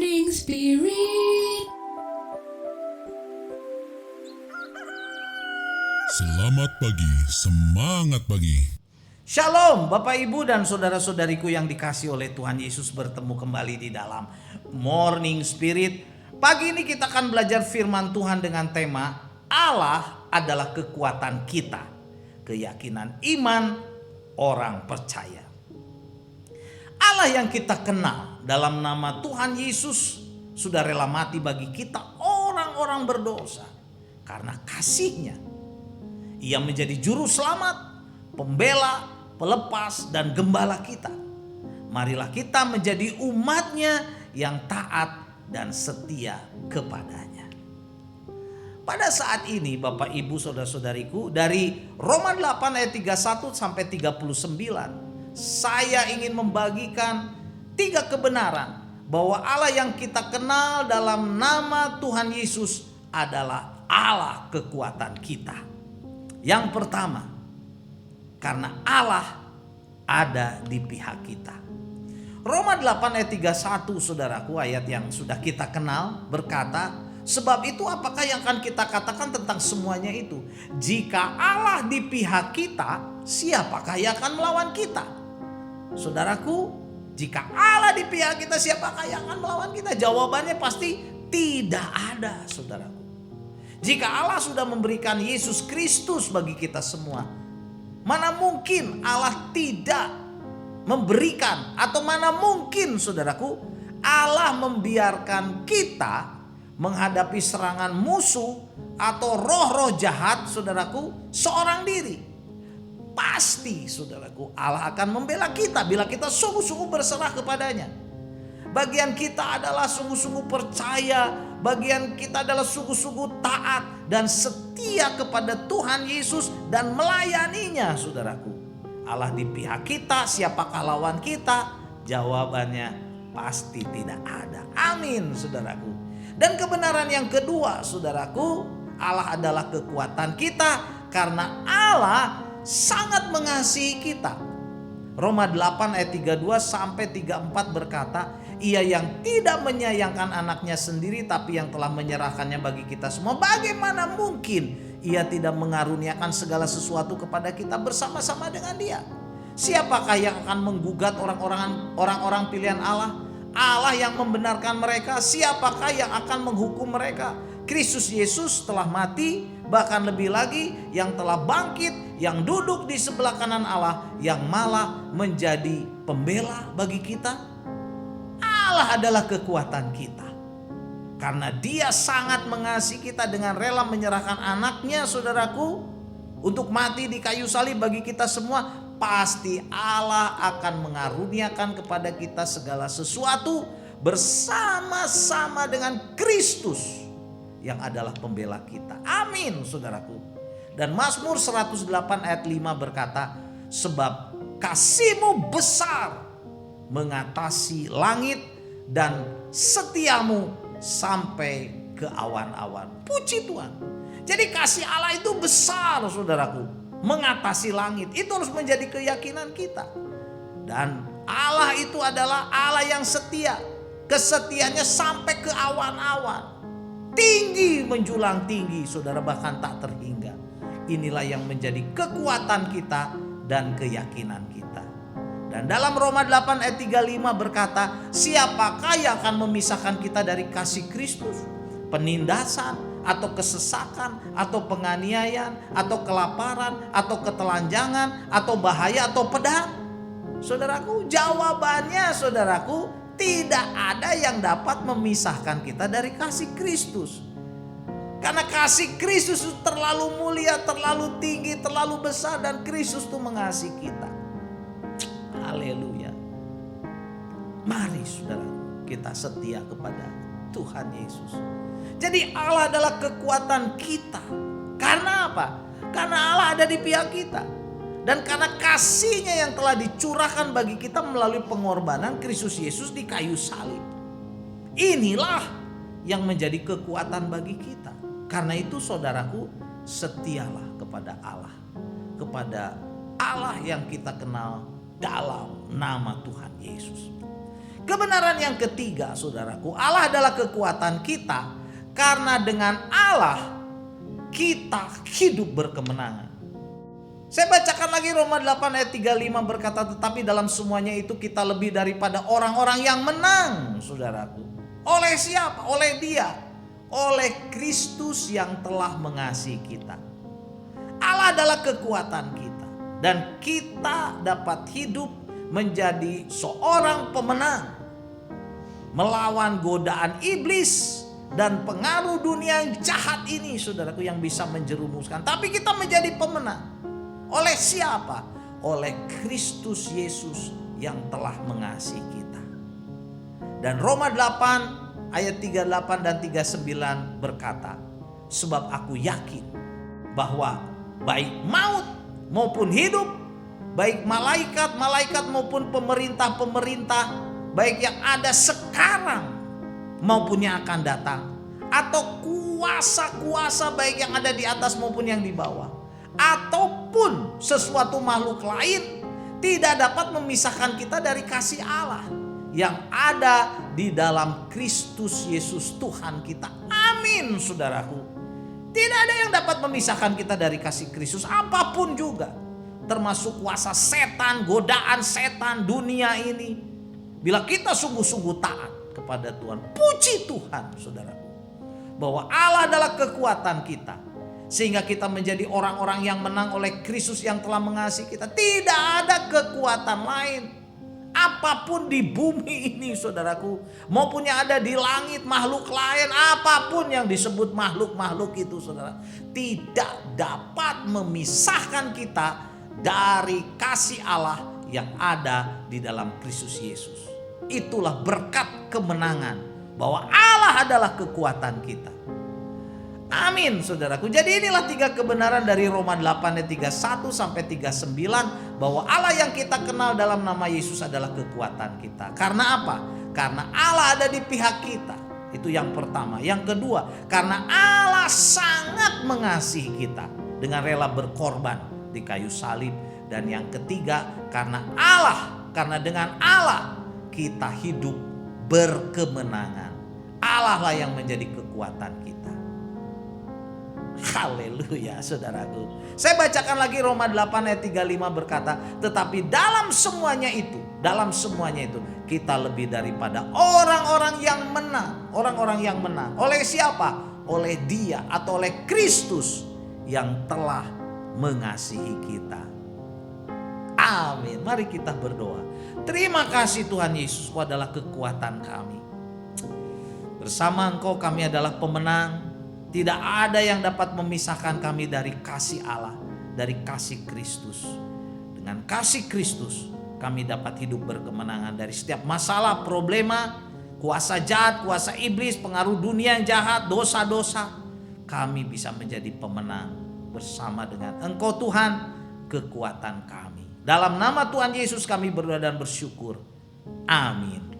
Morning Spirit. Selamat pagi, semangat pagi. Shalom Bapak Ibu dan saudara-saudariku yang dikasih oleh Tuhan Yesus, bertemu kembali di dalam Morning Spirit. Pagi ini kita akan belajar firman Tuhan dengan tema Allah adalah kekuatan kita, keyakinan iman orang percaya. Allah yang kita kenal dalam nama Tuhan Yesus sudah rela mati bagi kita orang-orang berdosa. Karena kasih-Nya Ia menjadi juru selamat, pembela, pelepas dan gembala kita. Marilah kita menjadi umat-Nya yang taat dan setia kepada-Nya. Pada saat ini Bapak Ibu saudara-saudariku, dari Roma 8 ayat 31 sampai 39, saya ingin membagikan 3 kebenaran bahwa Allah yang kita kenal dalam nama Tuhan Yesus adalah Allah kekuatan kita. Yang pertama, karena Allah ada di pihak kita. Roma 8 ayat 31 saudaraku, ayat yang sudah kita kenal, berkata, sebab itu apakah yang akan kita katakan tentang semuanya itu? Jika Allah di pihak kita, siapakah yang akan melawan kita? Saudaraku, jika Allah di pihak kita, siapakah yang akan melawan kita? Jawabannya pasti tidak ada, saudaraku. Jika Allah sudah memberikan Yesus Kristus bagi kita semua, mana mungkin Allah tidak memberikan, atau mana mungkin saudaraku Allah membiarkan kita menghadapi serangan musuh atau roh-roh jahat saudaraku seorang diri. Pasti saudaraku Allah akan membela kita bila kita sungguh-sungguh berserah kepada-Nya. Bagian kita adalah sungguh-sungguh percaya, bagian kita adalah sungguh-sungguh taat dan setia kepada Tuhan Yesus dan melayaninya saudaraku. Allah di pihak kita, siapakah lawan kita? Jawabannya pasti tidak ada. Amin saudaraku. Dan kebenaran yang kedua saudaraku, Allah adalah kekuatan kita karena Allah sangat mengasihi kita. Roma 8 ayat 32 sampai 34 berkata, Ia yang tidak menyayangkan anaknya sendiri tapi yang telah menyerahkannya bagi kita semua, bagaimana mungkin Ia tidak mengaruniakan segala sesuatu kepada kita bersama-sama dengan Dia? Siapakah yang akan menggugat orang-orang pilihan Allah? Allah yang membenarkan mereka. Siapakah yang akan menghukum mereka? Kristus Yesus telah mati, bahkan lebih lagi yang telah bangkit, yang duduk di sebelah kanan Allah, yang malah menjadi pembela bagi kita. Allah adalah kekuatan kita. Karena Dia sangat mengasihi kita dengan rela menyerahkan anaknya saudaraku untuk mati di kayu salib bagi kita semua, pasti Allah akan mengaruniakan kepada kita segala sesuatu bersama-sama dengan Kristus yang adalah pembela kita. Amin saudaraku. Dan Mazmur 108 ayat 5 berkata, sebab kasih-Mu besar mengatasi langit dan setiamu sampai ke awan-awan. Puji Tuhan. Jadi kasih Allah itu besar saudaraku, mengatasi langit. Itu harus menjadi keyakinan kita. Dan Allah itu adalah Allah yang setia. Kesetiaannya sampai ke awan-awan. Tinggi menjulang tinggi saudara, bahkan tak terhingga. Inilah yang menjadi kekuatan kita dan keyakinan kita. Dan dalam Roma 8 ayat 35 berkata, siapakah yang akan memisahkan kita dari kasih Kristus? Penindasan atau kesesakan atau penganiayaan atau kelaparan atau ketelanjangan atau bahaya atau pedang? Saudaraku, jawabannya saudaraku, tidak ada yang dapat memisahkan kita dari kasih Kristus. Karena kasih Kristus itu terlalu mulia, terlalu tinggi, terlalu besar, dan Kristus itu mengasihi kita. Haleluya. Mari saudara, kita setia kepada Tuhan Yesus. Jadi Allah adalah kekuatan kita. Karena apa? Karena Allah ada di pihak kita. Dan karena kasih-Nya yang telah dicurahkan bagi kita melalui pengorbanan Kristus Yesus di kayu salib. Inilah yang menjadi kekuatan bagi kita. Karena itu saudaraku, setialah kepada Allah. Kepada Allah yang kita kenal dalam nama Tuhan Yesus. Kebenaran yang ketiga, saudaraku, Allah adalah kekuatan kita, karena dengan Allah kita hidup berkemenangan. Saya bacakan lagi Roma 8 ayat 35 berkata, tetapi dalam semuanya itu kita lebih daripada orang-orang yang menang, saudaraku. Oleh siapa? Oleh Dia, oleh Kristus yang telah mengasihi kita. Allah adalah kekuatan kita, dan kita dapat hidup menjadi seorang pemenang melawan godaan iblis dan pengaruh dunia yang jahat ini, saudaraku, yang bisa menjerumuskan. Tapi kita menjadi pemenang. Oleh siapa? Oleh Kristus Yesus yang telah mengasihi kita. Dan Roma 8 ayat 38 dan 39 berkata, sebab aku yakin bahwa baik maut maupun hidup, baik malaikat-malaikat maupun pemerintah-pemerintah, baik yang ada sekarang maupun yang akan datang, atau kuasa-kuasa baik yang ada di atas maupun yang di bawah, ataupun sesuatu makhluk lain, tidak dapat memisahkan kita dari kasih Allah yang ada di dalam Kristus Yesus Tuhan kita. Amin, saudaraku. Tidak ada yang dapat memisahkan kita dari kasih Kristus, apapun juga, termasuk kuasa setan, godaan setan dunia ini. Bila kita sungguh-sungguh taat kepada Tuhan, puji Tuhan, saudaraku, bahwa Allah adalah kekuatan kita, sehingga kita menjadi orang-orang yang menang oleh Kristus yang telah mengasihi kita. Tidak ada kekuatan lain apapun di bumi ini, saudaraku, maupun yang ada di langit, makhluk lain, apapun yang disebut makhluk-makhluk itu, saudara, tidak dapat memisahkan kita dari kasih Allah yang ada di dalam Kristus Yesus. Itulah berkat kemenangan, bahwa Allah adalah kekuatan kita. Amin, saudaraku. Jadi inilah 3 kebenaran dari Roma 8 ayat 31 sampai 39, bahwa Allah yang kita kenal dalam nama Yesus adalah kekuatan kita. Karena apa? Karena Allah ada di pihak kita. Itu yang pertama. Yang kedua, karena Allah sangat mengasihi kita dengan rela berkorban di kayu salib. Dan yang ketiga, karena dengan Allah kita hidup berkemenangan. Allah lah yang menjadi kekuatan kita. Haleluya, saudaraku. Saya bacakan lagi Roma 8 ayat 35 berkata, tetapi dalam semuanya itu kita lebih daripada orang-orang yang menang. Orang-orang yang menang. Oleh siapa? Oleh Dia atau oleh Kristus yang telah mengasihi kita. Amin. Mari kita berdoa. Terima kasih Tuhan Yesus, Kau adalah kekuatan kami. Bersama Engkau kami adalah pemenang. Tidak ada yang dapat memisahkan kami dari kasih Allah, dari kasih Kristus. Dengan kasih Kristus kami dapat hidup berkemenangan dari setiap masalah, problema, kuasa jahat, kuasa iblis, pengaruh dunia yang jahat, dosa-dosa. Kami bisa menjadi pemenang bersama dengan Engkau Tuhan, kekuatan kami. Dalam nama Tuhan Yesus kami berdoa dan bersyukur. Amin.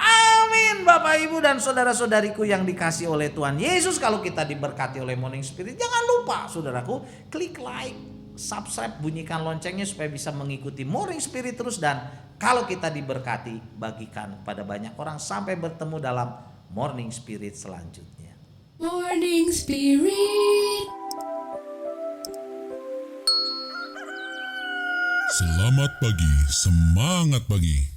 Amin, Bapak Ibu dan saudara-saudariku yang dikasih oleh Tuhan Yesus. Kalau kita diberkati oleh Morning Spirit, jangan lupa saudaraku, klik like, subscribe, bunyikan loncengnya supaya bisa mengikuti Morning Spirit terus. Dan kalau kita diberkati, bagikan pada banyak orang. Sampai bertemu dalam Morning Spirit selanjutnya. Morning Spirit. Selamat pagi, semangat pagi.